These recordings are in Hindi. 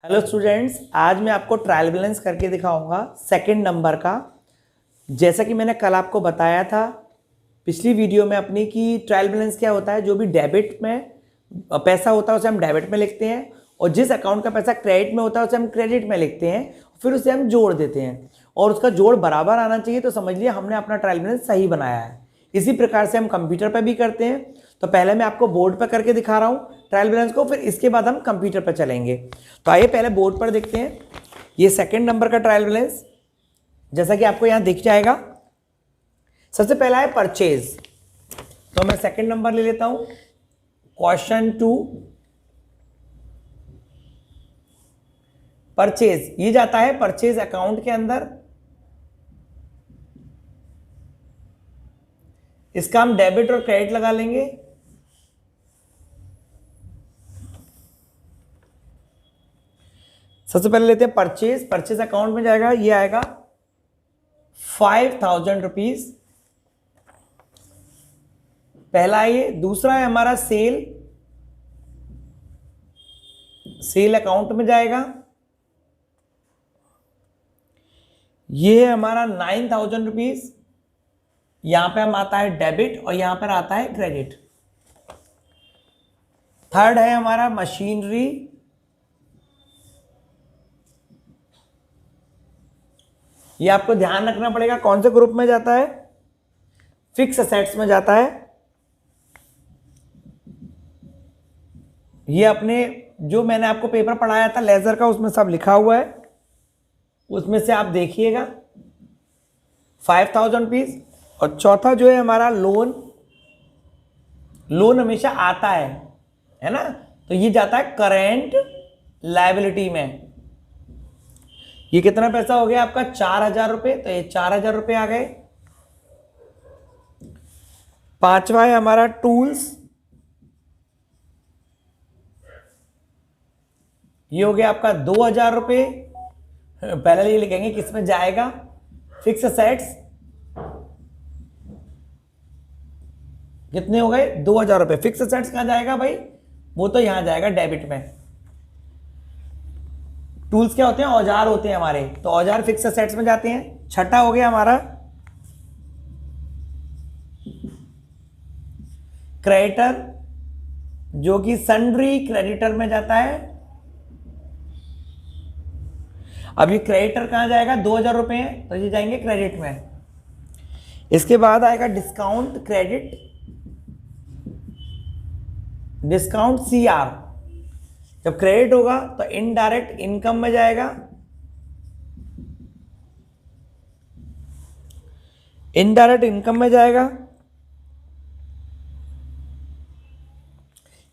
हेलो स्टूडेंट्स, आज मैं आपको ट्रायल बैलेंस करके दिखाऊंगा सेकंड नंबर का। जैसा कि मैंने कल आपको बताया था पिछली वीडियो में अपनी कि ट्रायल बैलेंस क्या होता है। जो भी डेबिट में पैसा होता है उसे हम डेबिट में लिखते हैं और जिस अकाउंट का पैसा क्रेडिट में होता है उसे हम क्रेडिट में लिखते हैं, फिर उसे हम जोड़ देते हैं और उसका जोड़ बराबर आना चाहिए। तो समझ लिया हमने अपना ट्रायल बैलेंस सही बनाया है। इसी प्रकार से हम कंप्यूटर पर भी करते हैं। तो पहले मैं आपको बोर्ड पर करके दिखा रहा हूँ ट्रायल बैलेंस को, फिर इसके बाद हम कंप्यूटर पर चलेंगे। तो आइए पहले बोर्ड पर देखते हैं। ये सेकंड नंबर का ट्रायल बैलेंस जैसा कि आपको यहाँ दिख जाएगा। सबसे पहला है परचेज, तो मैं सेकंड नंबर ले लेता हूँ। क्वेश्चन 2 परचेज, ये जाता है परचेज अकाउंट के अंदर। इसका हम डेबिट और क्रेडिट लगा लेंगे। सबसे पहले लेते हैं परचेज। परचेज अकाउंट में जाएगा, ये आएगा 5000 रुपीज, पहला ये। दूसरा है हमारा सेल, सेल अकाउंट में जाएगा, ये है हमारा 9000 रुपीज। यहां पे हम आता है डेबिट और यहां पर आता है क्रेडिट। थर्ड है हमारा मशीनरी, ये आपको ध्यान रखना पड़ेगा कौन से ग्रुप में जाता है, फिक्स असेट्स में जाता है। ये अपने जो मैंने आपको पेपर पढ़ाया था लेजर का, उसमें सब लिखा हुआ है, उसमें से आप देखिएगा 5000 रुपीज। और चौथा जो है हमारा लोन, लोन हमेशा आता है ना, तो ये जाता है करेंट लायबिलिटी में। ये कितना पैसा हो गया आपका 4000 रुपये, तो ये 4000 रुपये आ गए। पांचवा है हमारा टूल्स, ये हो गया आपका 2000 रुपये। पहले ये लिखेंगे किसमें जाएगा, फिक्स असेट्स। कितने हो गए 2000 रुपये। फिक्स असेट्स कहां जाएगा भाई, वो तो यहां जाएगा डेबिट में। टूल्स क्या होते हैं, औजार होते हैं हमारे, तो औजार फिक्स असेट्स में जाते हैं। छठा हो गया हमारा क्रेडिटर, जो कि सन्ड्री क्रेडिटर में जाता है। अब ये क्रेडिटर कहां जाएगा, 2000 रुपए हैं तो ये जाएंगे क्रेडिट में। इसके बाद आएगा डिस्काउंट क्रेडिट, डिस्काउंट सीआर। जब क्रेडिट होगा तो इनडायरेक्ट इनकम में जाएगा। इनडायरेक्ट इनकम में जाएगा,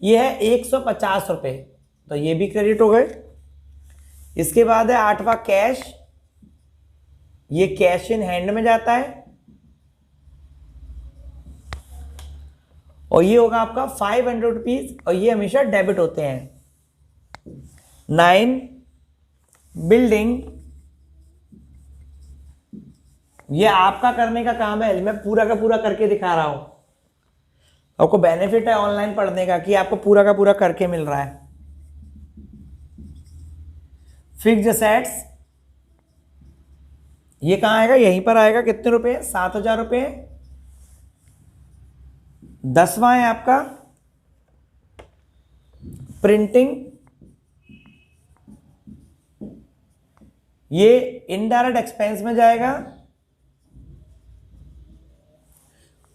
ये है 150 रुपए, तो ये भी क्रेडिट हो गए। इसके बाद है आठवां कैश, ये कैश इन हैंड में जाता है और ये होगा आपका 500 रुपीज और ये हमेशा डेबिट होते हैं। 9 बिल्डिंग, ये आपका करने का काम है, मैं पूरा का पूरा करके दिखा रहा हूं। आपको बेनिफिट है ऑनलाइन पढ़ने का कि आपको पूरा का पूरा करके मिल रहा है। फिक्स्ड असेट्स, ये कहां आएगा, यहीं पर आएगा। कितने रुपए, 7000 रुपए। 10वां है आपका प्रिंटिंग, ये इनडायरेक्ट एक्सपेंस में जाएगा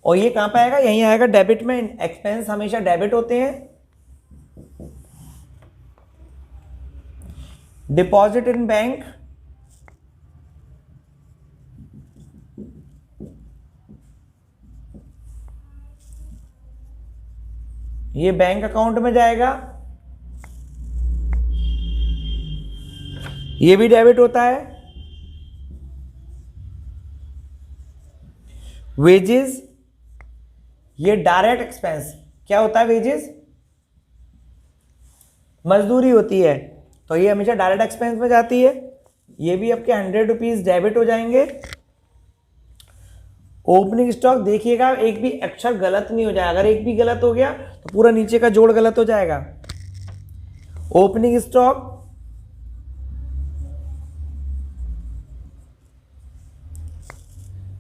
और ये कहां पे आएगा, यहीं आएगा डेबिट में। एक्सपेंस हमेशा डेबिट होते हैं। डिपॉजिट इन बैंक, ये बैंक अकाउंट में जाएगा, ये भी डेबिट होता है। वेजेस, ये डायरेक्ट एक्सपेंस, क्या होता है वेजेस, मजदूरी होती है, तो ये हमेशा डायरेक्ट एक्सपेंस में जाती है। ये भी आपके 100 रुपीज डेबिट हो जाएंगे। ओपनिंग स्टॉक देखिएगा एक भी अक्षर गलत नहीं हो जाएगा, अगर एक भी गलत हो गया तो पूरा नीचे का जोड़ गलत हो जाएगा। Opening stock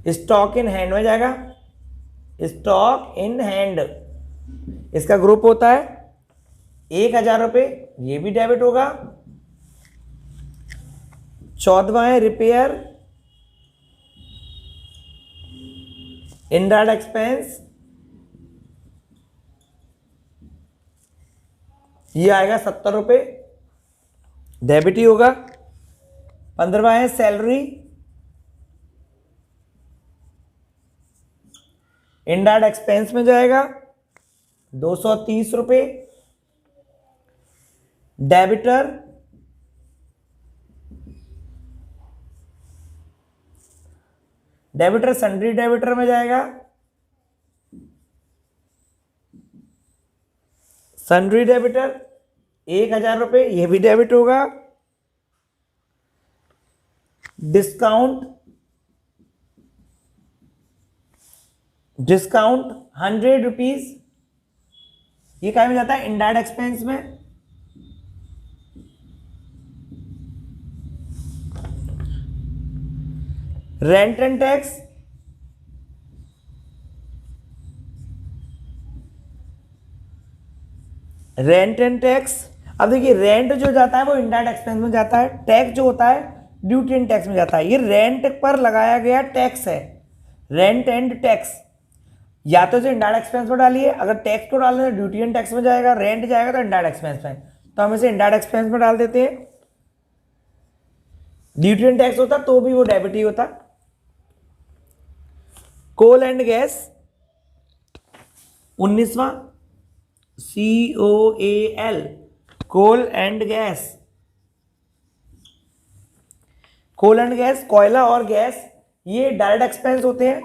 stock in hand में जाएगा, स्टॉक इन हैंड, इसका ग्रुप होता है 1,000 रुपये, ये भी डेबिट होगा। 14वां है रिपेयर, इनडायरेक्ट एक्सपेंस, ये आएगा 70 रुपये, डेबिट ही होगा। 15वां है सैलरी, इनडायरेक्ट एक्सपेंस में जाएगा 230 रुपये। डेबिटर, डेबिटर सन्ड्री डेबिटर में जाएगा, सन्ड्री डेबिटर 1,000 रुपये, यह भी डेबिट होगा। डिस्काउंट, डिस्काउंट 100 रुपीज, ये क्या में जाता है, इनडायरेक्ट एक्सपेंस में। Rent and tax, rent and tax, अब देखिए रेंट जो जाता है वो इनडायरेक्ट एक्सपेंस में जाता है, टैक्स जो होता है ड्यूटी एंड टैक्स में जाता है। ये रेंट पर लगाया गया टैक्स है, रेंट एंड टैक्स, या तो इसे इनडायरेक्ट एक्सपेंस में डालिए, अगर टैक्स को डालना तो ड्यूटी एंड टैक्स में जाएगा, रेंट जाएगा तो इनडायरेक्ट एक्सपेंस में, तो हम इसे इनडायरेक्ट एक्सपेंस में डाल देते हैं। ड्यूटी एंड टैक्स होता तो भी वो डेबिट ही होता। कोल एंड गैस 19वां, COAL, coal and gas, coal and gas, कोयला और गैस, ये डायरेक्ट एक्सपेंस होते हैं।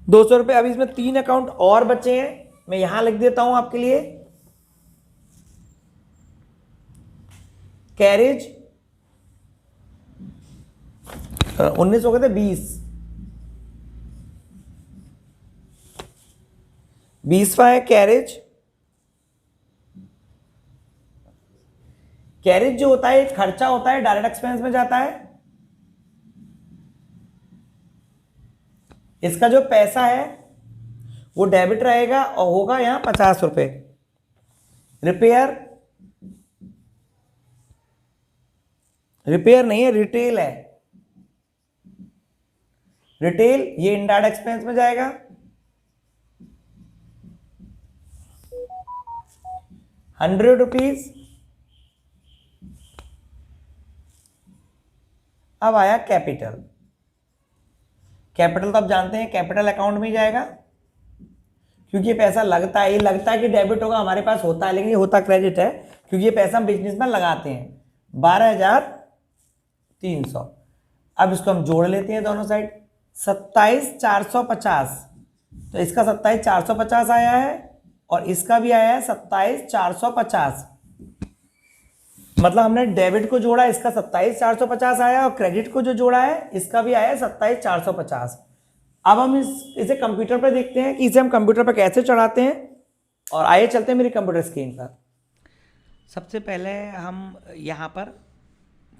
₹200। अब इसमें 3 अकाउंट और बचे हैं, मैं यहां लिख देता हूं आपके लिए। कैरेज 19 हो गए थे, 20वां है कैरेज। कैरेज जो होता है एक खर्चा होता है, डायरेक्ट एक्सपेंस में जाता है। इसका जो पैसा है वो डेबिट रहेगा और होगा यहां 50 रुपए। रिपेयर, रिपेयर नहीं है, रिटेल है, रिटेल, ये इनडायरेक्ट एक्सपेंस में जाएगा। ₹100। अब आया कैपिटल, कैपिटल तो आप जानते हैं कैपिटल अकाउंट में ही जाएगा, क्योंकि ये पैसा लगता है, ये लगता है कि डेबिट होगा, हमारे पास होता है लेकिन ये होता क्रेडिट है, क्योंकि ये पैसा हम बिजनेस में लगाते हैं। 12,300। अब इसको हम जोड़ लेते हैं दोनों साइड, 27,450, तो इसका 27,450 आया है और इसका भी आया है 27,450। मतलब हमने डेबिट को जोड़ा, इसका 27,450 आया, और क्रेडिट को जो जोड़ा है इसका भी आया है 27,450। अब हम इसे कंप्यूटर पर देखते हैं कि इसे हम कंप्यूटर पर कैसे चढ़ाते हैं, और आइए चलते हैं मेरी कंप्यूटर स्क्रीन पर। सबसे पहले हम यहाँ पर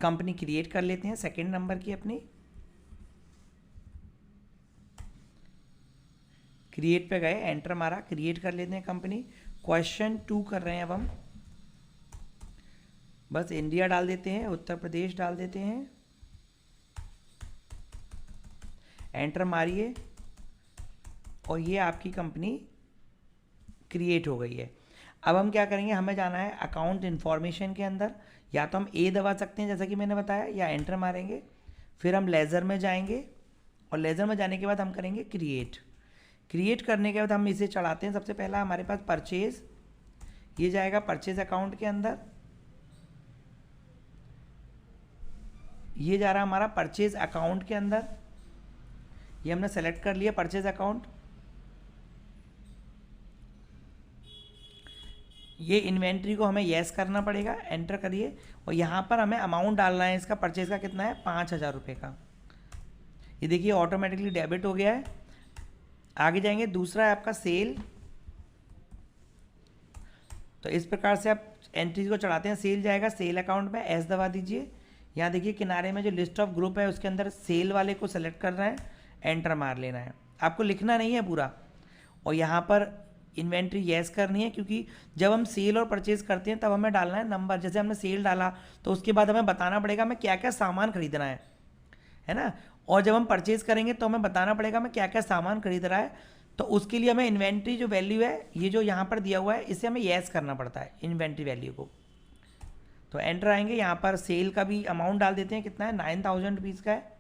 कंपनी क्रिएट कर लेते हैं, सेकंड नंबर की अपनी। क्रिएट पे गए, एंटर मारा, क्रिएट कर लेते हैं कंपनी। क्वेश्चन 2 कर रहे हैं अब हम, बस इंडिया डाल देते हैं, उत्तर प्रदेश डाल देते हैं, एंटर मारिए और ये आपकी कंपनी क्रिएट हो गई है। अब हम क्या करेंगे, हमें जाना है अकाउंट इन्फॉर्मेशन के अंदर, या तो हम ए दबा सकते हैं जैसा कि मैंने बताया, या एंटर मारेंगे, फिर हम लेज़र में जाएंगे और लेज़र में जाने के बाद हम करेंगे क्रिएट। क्रिएट करने के बाद हम इसे चढ़ाते हैं। सबसे पहला हमारे पास परचेज, ये जाएगा परचेज अकाउंट के अंदर, ये जा रहा हमारा परचेज अकाउंट के अंदर, ये हमने सेलेक्ट कर लिया परचेज अकाउंट। ये इन्वेंट्री को हमें येस करना पड़ेगा, एंटर करिए, और यहाँ पर हमें अमाउंट डालना है इसका, परचेज का कितना है, 5,000 रुपये का। ये देखिए ऑटोमेटिकली डेबिट हो गया है। आगे जाएंगे, दूसरा है आपका सेल। तो इस प्रकार से आप एंट्रीज को चढ़ाते हैं। सेल जाएगा सेल अकाउंट में, एस दबा दीजिए। यहाँ देखिए किनारे में जो लिस्ट ऑफ ग्रुप है उसके अंदर सेल वाले को सेलेक्ट करना है, एंटर मार लेना है। आपको लिखना नहीं है पूरा। और यहाँ पर इन्वेंट्री येस करनी है, क्योंकि जब हम सेल और परचेज करते हैं तब हमें डालना है नंबर। जैसे हमने सेल डाला तो उसके बाद हमें बताना पड़ेगा हमें क्या क्या सामान खरीदना है ना। और जब हम परचेज करेंगे तो हमें बताना पड़ेगा हमें क्या क्या सामान खरीद रहा है। तो उसके लिए हमें इन्वेंट्री जो वैल्यू है, ये जो यहाँ पर दिया हुआ है, इसे हमें येस करना पड़ता है इन्वेंट्री वैल्यू को। तो एंटर आएंगे, यहाँ पर सेल का भी अमाउंट डाल देते हैं, कितना है 9000 रुपीज़ का है।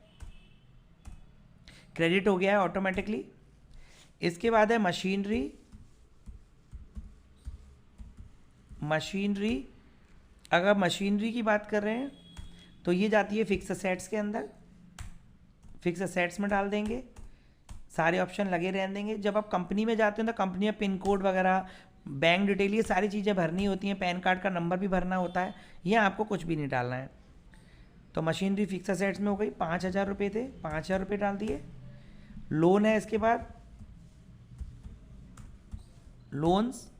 क्रेडिट हो गया है ऑटोमेटिकली। इसके बाद है मशीनरी। मशीनरी, अगर मशीनरी की बात कर रहे हैं तो ये जाती है फिक्स असेट्स के अंदर। फिक्स असेट्स में डाल देंगे, सारे ऑप्शन लगे रहने देंगे। जब आप कंपनी में जाते हैं तो कंपनी में पिन कोड वगैरह, बैंक डिटेल, ये सारी चीज़ें भरनी होती हैं। पैन कार्ड का नंबर भी भरना होता है। यहाँ आपको कुछ भी नहीं डालना है। तो मशीनरी फिक्स असेट्स में हो गई। 5000 रुपये थे, 5000 रुपये डाल दिए। लोन है, इसके बाद लोन्स।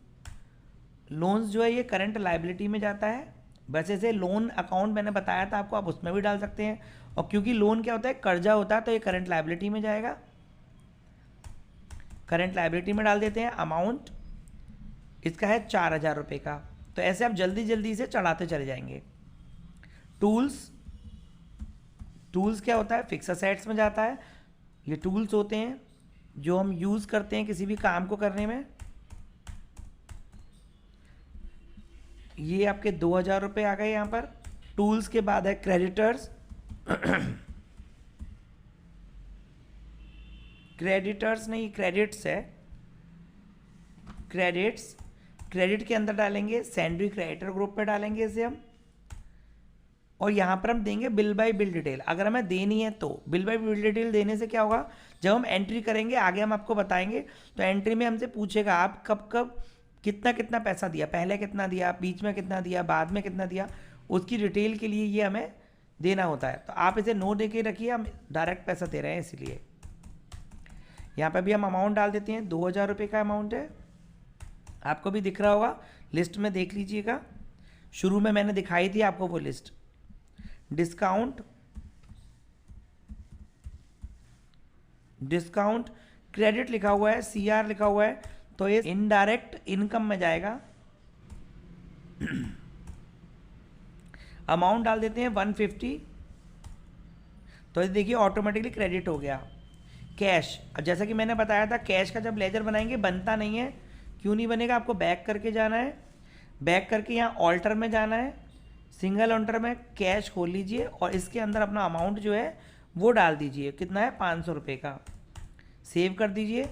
लोन्स जो है ये करंट लाइबिलिटी में जाता है। वैसे से लोन अकाउंट मैंने बताया था आपको, आप उसमें भी डाल सकते हैं। और क्योंकि लोन क्या होता है, कर्जा होता है, तो ये करंट लाइबिलिटी में जाएगा। करंट लाइबिलिटी में डाल देते हैं। अमाउंट इसका है 4000 रुपये का। तो ऐसे आप जल्दी जल्दी से चढ़ाते चले जाएंगे। टूल्स, टूल्स क्या होता है, फिक्स असेट्स में जाता है। ये टूल्स होते हैं जो हम यूज़ करते हैं किसी भी काम को करने में। ये आपके 2000 रुपये आ गए यहाँ पर। टूल्स के बाद है क्रेडिटर्स। क्रेडिटर्स नहीं, क्रेडिट्स है। क्रेडिट्स, क्रेडिट के अंदर डालेंगे सैंडरी क्रेडिटर ग्रुप पे डालेंगे इसे हम। और यहाँ पर हम देंगे बिल बाय बिल डिटेल, अगर हमें देनी है तो। बिल बाय बिल डिटेल देने से क्या होगा, जब हम एंट्री करेंगे आगे हम आपको बताएंगे, तो एंट्री में हमसे पूछेगा आप कब कब कितना कितना पैसा दिया, पहले कितना दिया, बीच में कितना दिया, बाद में कितना दिया, उसकी डिटेल के लिए ये हमें देना होता है। तो आप इसे नो दे के रखिए, हम डायरेक्ट पैसा दे रहे हैं इसलिए। यहाँ पर भी हम अमाउंट डाल देते हैं, 2000 रुपये का अमाउंट है। आपको भी दिख रहा होगा, लिस्ट में देख लीजिएगा। शुरू में मैंने दिखाई थी आपको वो लिस्ट। डिस्काउंट, डिस्काउंट क्रेडिट लिखा हुआ है, सीआर लिखा हुआ है, तो ये इनडायरेक्ट इनकम में जाएगा। अमाउंट डाल देते हैं 150। तो ये देखिए ऑटोमेटिकली क्रेडिट हो गया। कैश, अब जैसा कि मैंने बताया था, कैश का जब लेजर बनाएंगे बनता नहीं है। क्यों नहीं बनेगा, आपको बैक करके जाना है। बैक करके यहाँ ऑल्टर में जाना है। सिंगल ऑल्टर में कैश खोल लीजिए और इसके अंदर अपना अमाउंट जो है वो डाल दीजिए। कितना है, 500 रुपये का। सेव कर दीजिए,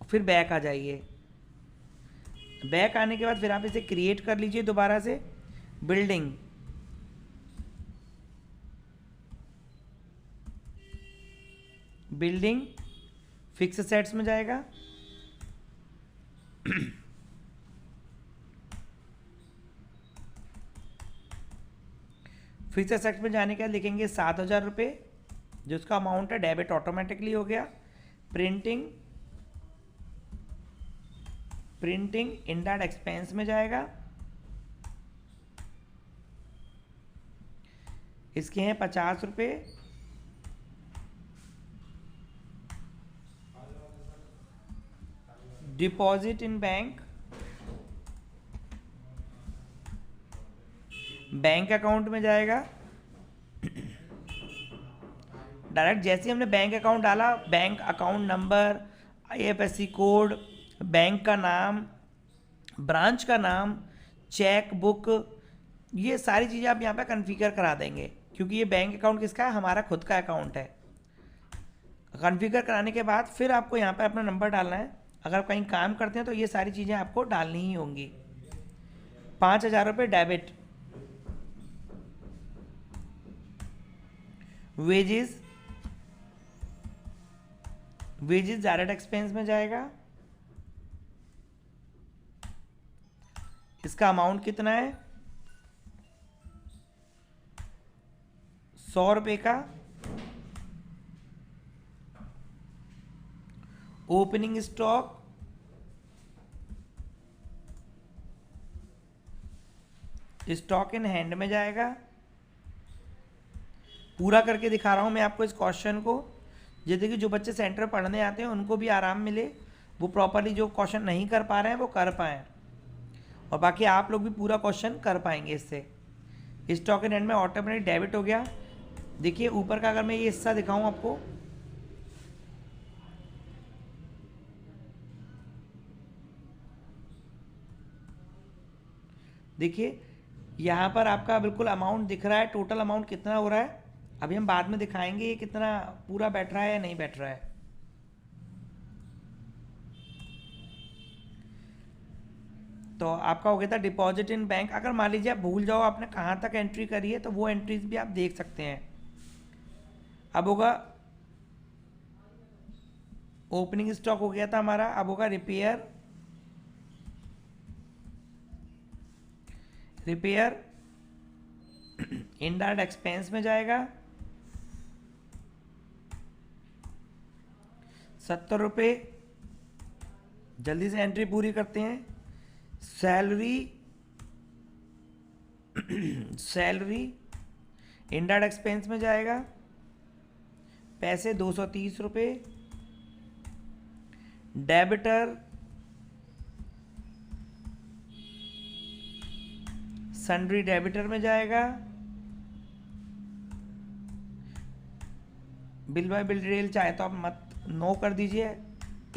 फिर बैक आ जाइए। बैक आने के बाद फिर आप इसे क्रिएट कर लीजिए दोबारा से। बिल्डिंग, बिल्डिंग फिक्स असेट्स में जाएगा। फिक्स असेट्स में जाने के बाद लिखेंगे 7000 रुपये, जो उसका अमाउंट है, डेबिट ऑटोमेटिकली हो गया। प्रिंटिंग, प्रिंटिंग इनडायरेक्ट एक्सपेंस में जाएगा। इसके हैं 50 रुपये। Deposit in bank, bank account में जाएगा। डायरेक्ट जैसे हमने बैंक अकाउंट डाला, bank account number, IFSC code, bank का नाम, ब्रांच का नाम, चेक बुक, ये सारी चीज़ें आप यहाँ पे कॉन्फ़िगर करा देंगे, क्योंकि ये बैंक अकाउंट किसका है, हमारा खुद का अकाउंट है। कॉन्फ़िगर कराने के बाद फिर आपको यहाँ पर अपना नंबर डालना है। अगर आप कहीं काम करते हैं तो ये सारी चीज़ें आपको डालनी ही होंगी। 5000 रुपये debit. Wages, wages direct expense में जाएगा। इसका अमाउंट कितना है, 100 रुपये का। Opening stock, stock in hand में जाएगा। पूरा करके दिखा रहा हूँ मैं आपको इस क्वेश्चन को, जैसे कि जो बच्चे सेंटर पढ़ने आते हैं उनको भी आराम मिले, वो प्रॉपरली जो क्वेश्चन नहीं कर पा रहे हैं वो कर पाएँ, और बाकी आप लोग भी पूरा क्वेश्चन कर पाएंगे इससे। स्टॉक इन हैंड में ऑटोमेटिक डेबिट हो गया। देखिए ऊपर का अगर मैं ये हिस्सा दिखाऊं आपको, देखिए यहाँ पर आपका बिल्कुल अमाउंट दिख रहा है, टोटल अमाउंट कितना हो रहा है। अभी हम बाद में दिखाएंगे ये कितना पूरा बैठ रहा है या नहीं बैठ रहा है। तो आपका हो गया था डिपॉजिट इन बैंक। अगर मान लीजिए आप भूल जाओ आपने कहाँ तक एंट्री करी है, तो वो एंट्रीज भी आप देख सकते हैं। अब होगा ओपनिंग स्टॉक हो गया था हमारा, अब होगा रिपेयर, इनडायरेक्ट एक्सपेंस में जाएगा 70 रुपये। जल्दी से एंट्री पूरी करते हैं। सैलरी इनडायरेक्ट एक्सपेंस में जाएगा पैसे 230 रुपये। डेबिटर सन्ड्री डेबिटर में जाएगा। बिल बाय बिल डिटेल चाहे तो आप मत नो कर दीजिए,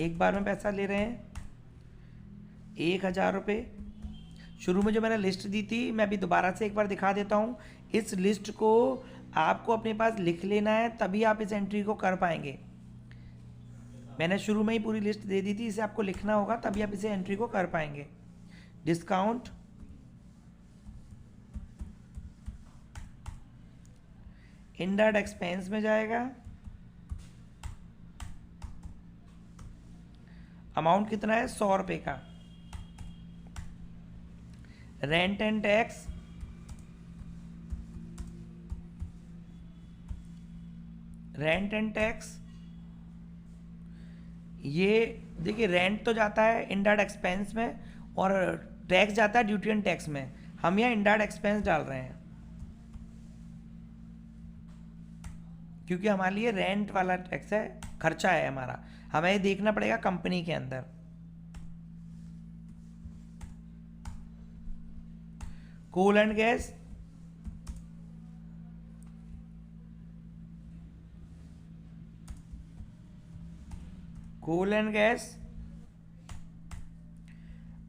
एक बार में पैसा ले रहे हैं 1000 रुपये। शुरू में जो मैंने लिस्ट दी थी मैं अभी दोबारा से एक बार दिखा देता हूँ। इस लिस्ट को आपको अपने पास लिख लेना है, तभी आप इस एंट्री को कर पाएंगे। मैंने शुरू में ही पूरी लिस्ट दे दी थी, इसे आपको लिखना होगा तभी आप इसे एंट्री को कर पाएंगे। डिस्काउंट इनडायरेक्ट एक्सपेंस में जाएगा। अमाउंट कितना है 100 रुपये का। रेंट एंड टैक्स ये देखिए रेंट तो जाता है इनडायरेक्ट एक्सपेंस में और टैक्स जाता है ड्यूटी एंड टैक्स में। हम यहाँ इनडायरेक्ट एक्सपेंस डाल रहे हैं क्योंकि हमारे लिए रेंट वाला टैक्स है, खर्चा है हमारा, हमें ये देखना पड़ेगा कंपनी के अंदर। कोल एंड गैस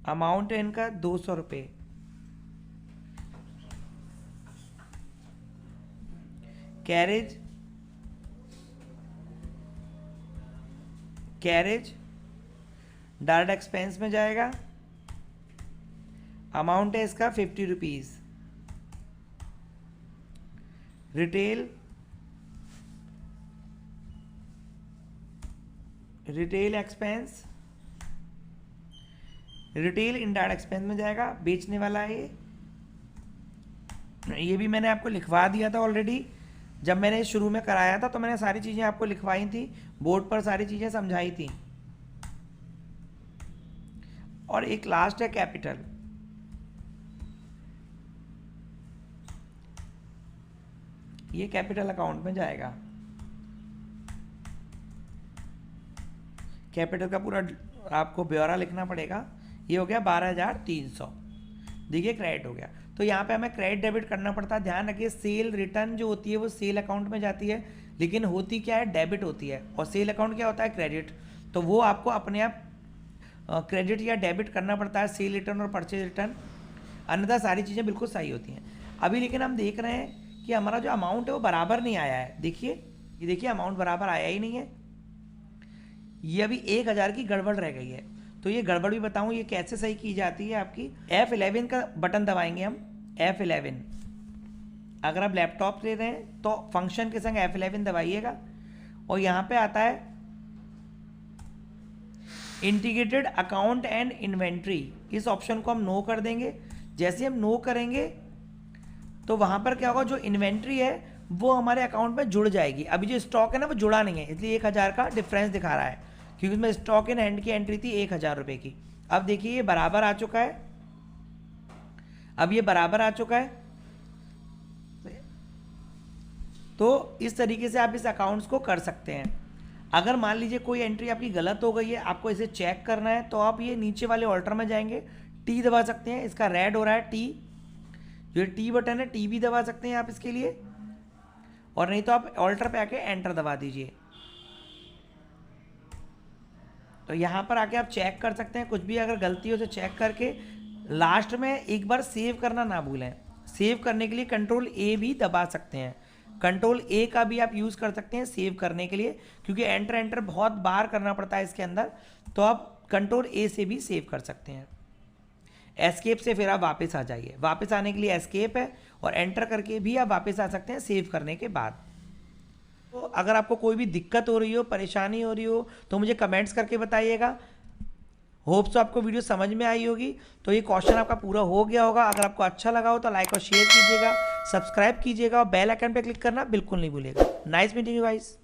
अमाउंट है इनका 200 रुपये। कैरेज डायरेक्ट एक्सपेंस में जाएगा। अमाउंट है इसका 50 rupees. Retail expense indirect expense में जाएगा, बेचने वाला है ये भी मैंने आपको लिखवा दिया था ऑलरेडी। जब मैंने शुरू में कराया था तो मैंने सारी चीज़ें आपको लिखवाई थी, बोर्ड पर सारी चीज़ें समझाई थी। और एक लास्ट है कैपिटल। ये कैपिटल अकाउंट में जाएगा। कैपिटल का पूरा आपको ब्यौरा लिखना पड़ेगा। ये हो गया 12,300। देखिए क्रेडिट हो गया। तो यहाँ पे हमें क्रेडिट डेबिट करना पड़ता है। ध्यान रखिए सेल रिटर्न जो होती है वो सेल अकाउंट में जाती है, लेकिन होती क्या है डेबिट होती है, और सेल अकाउंट क्या होता है क्रेडिट। तो वो आपको अपने आप क्रेडिट या डेबिट करना पड़ता है, सेल रिटर्न और परचेज रिटर्न, अन्यथा सारी चीज़ें बिल्कुल सही होती हैं। अभी लेकिन हम देख रहे हैं कि हमारा जो अमाउंट है वो बराबर नहीं आया है। देखिए ये देखिए अमाउंट बराबर आया ही नहीं है, ये अभी 1000 की गड़बड़ रह गई है। तो ये गड़बड़ भी बताऊँ ये कैसे सही की जाती है। आपकी F11 का बटन दबाएंगे हम, F11। अगर आप लैपटॉप ले रहे हैं तो फंक्शन के संग F11 दबाइएगा और यहाँ पे आता है इंटीग्रेटेड अकाउंट एंड इन्वेंट्री। इस ऑप्शन को हम नो कर देंगे। जैसे हम नो करेंगे तो वहाँ पर क्या होगा, जो इन्वेंट्री है वो हमारे अकाउंट में जुड़ जाएगी। अभी जो स्टॉक है ना वो जुड़ा नहीं है, इसलिए 1000 का डिफरेंस दिखा रहा है। क्योंकि उसमें स्टॉक इन हैंड की एंट्री थी 1000 रुपये की। अब देखिए ये बराबर आ चुका है, अब ये बराबर आ चुका है। तो इस तरीके से आप इस अकाउंट्स को कर सकते हैं। अगर मान लीजिए कोई एंट्री आपकी गलत हो गई है, आपको इसे चेक करना है, तो आप ये नीचे वाले ऑल्टर में जाएंगे, टी दबा सकते हैं, इसका रेड हो रहा है टी, जो टी बटन है टी भी दबा सकते हैं आप इसके लिए, और नहीं तो आप ऑल्टर पे आके एंटर दबा दीजिए। तो यहाँ पर आके आप चेक कर सकते हैं, कुछ भी अगर गलती हो तो चेक करके लास्ट में एक बार सेव करना ना भूलें। सेव करने के लिए कंट्रोल ए भी दबा सकते हैं, कंट्रोल ए का भी आप यूज़ कर सकते हैं सेव करने के लिए, क्योंकि एंटर बहुत बार करना पड़ता है इसके अंदर, तो आप कंट्रोल ए से भी सेव कर सकते हैं। एस्केप से फिर आप वापस आ जाइए, वापस आने के लिए एस्केप है, और एंटर करके भी आप वापस आ सकते हैं सेव करने के बाद। तो अगर आपको कोई भी दिक्कत हो रही हो, परेशानी हो रही हो, तो मुझे कमेंट्स करके बताइएगा। होप्स तो आपको वीडियो समझ में आई होगी। तो ये क्वेश्चन आपका पूरा हो गया होगा। अगर आपको अच्छा लगा हो तो लाइक और शेयर कीजिएगा, सब्सक्राइब कीजिएगा, और बेल आइकन पे क्लिक करना बिल्कुल नहीं भूलिएगा। Nice meeting you guys.